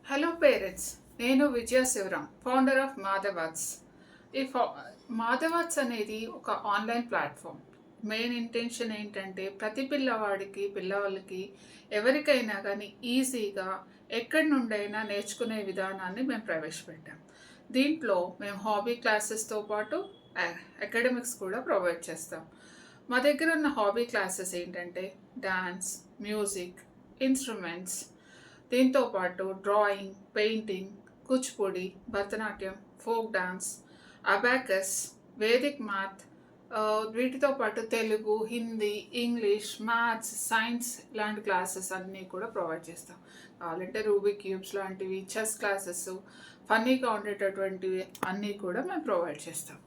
Hello parents, నేను విజయ Sivaram, founder of మాధవాట్స్. ఈ మాధవాట్స్ అనేది ఒక ఆన్లైన్ ప్లాట్ఫామ్. మెయిన్ ఇంటెన్షన్ ఏంటంటే ప్రతి పిల్లవాళ్ళకి ఎవరికైనా కానీ ఈజీగా ఎక్కడి నుండైనా నేర్చుకునే విధానాన్ని మేము ప్రవేశపెట్టాం. దీంట్లో మేము హాబీ క్లాసెస్తో పాటు అకాడమిక్స్ కూడా ప్రొవైడ్ చేస్తాం. మా దగ్గర ఉన్న హాబీ క్లాసెస్ ఏంటంటే డాన్స్, మ్యూజిక్, ఇన్స్ట్రుమెంట్స్, దీంతోపాటు drawing, painting, Kuchipudi, Bharatanatyam, folk dance, abacus, Vedic math, వీటితో పాటు Telugu, Hindi, English, maths, science లాంటి క్లాసెస్ అన్నీ కూడా ప్రొవైడ్ చేస్తాం. కావాలంటే రూబిక్ క్యూబ్స్ లాంటివి, చెస్ క్లాసెస్, ఫన్నీగా ఉండేటటువంటివి అన్నీ కూడా మేము ప్రొవైడ్ చేస్తాం.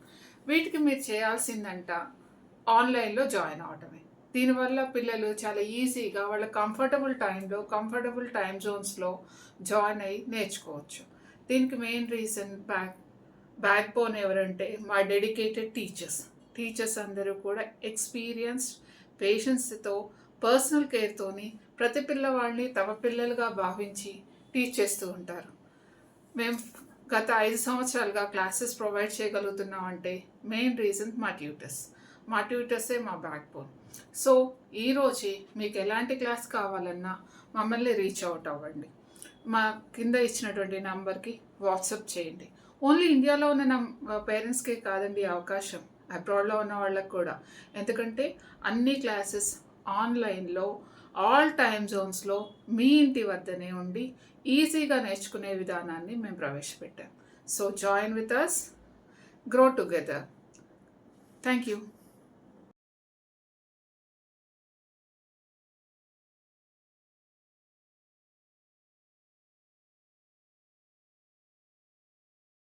వీటికి మీరు చేయాల్సిందంట ఆన్లైన్లో జాయిన్ అవడమే. దీనివల్ల పిల్లలు చాలా ఈజీగా వాళ్ళ కంఫర్టబుల్ టైం జోన్స్లో జాయిన్ అయ్యి నేర్చుకోవచ్చు. దీనికి మెయిన్ రీజన్ బ్యాక్ బోన్ ఎవరంటే మా డెడికేటెడ్ టీచర్స్ అందరూ కూడా ఎక్స్పీరియన్స్డ్, పేషెన్స్తో, పర్సనల్ కేర్తోని ప్రతి పిల్లవాడిని తమ పిల్లలుగా భావించి టీచ్ చేస్తూ ఉంటారు. మేము గత 5 సంవత్సరాలుగా క్లాసెస్ ప్రొవైడ్ చేయగలుగుతున్నామంటే మెయిన్ రీజన్ మా ట్యూటర్సే మా బ్యాక్ బోన్. సో ఈరోజే మీకు ఎలాంటి క్లాస్ కావాలన్నా మమ్మల్ని రీచ్ అవుట్ అవ్వండి. మా కింద ఇచ్చినటువంటి నంబర్కి వాట్సాప్ చేయండి. ఓన్లీ ఇండియాలో ఉన్న పేరెంట్స్కే కాదండి అవకాశం, అబ్రాడ్లో ఉన్న వాళ్ళకి కూడా. ఎందుకంటే అన్ని క్లాసెస్ ఆన్లైన్లో ఆల్ టైమ్ జోన్స్లో మీ ఇంటి వద్దనే ఉండి ఈజీగా నేర్చుకునే విధానాన్ని మేము ప్రవేశపెట్టాం. So join with us, grow together. Thank you.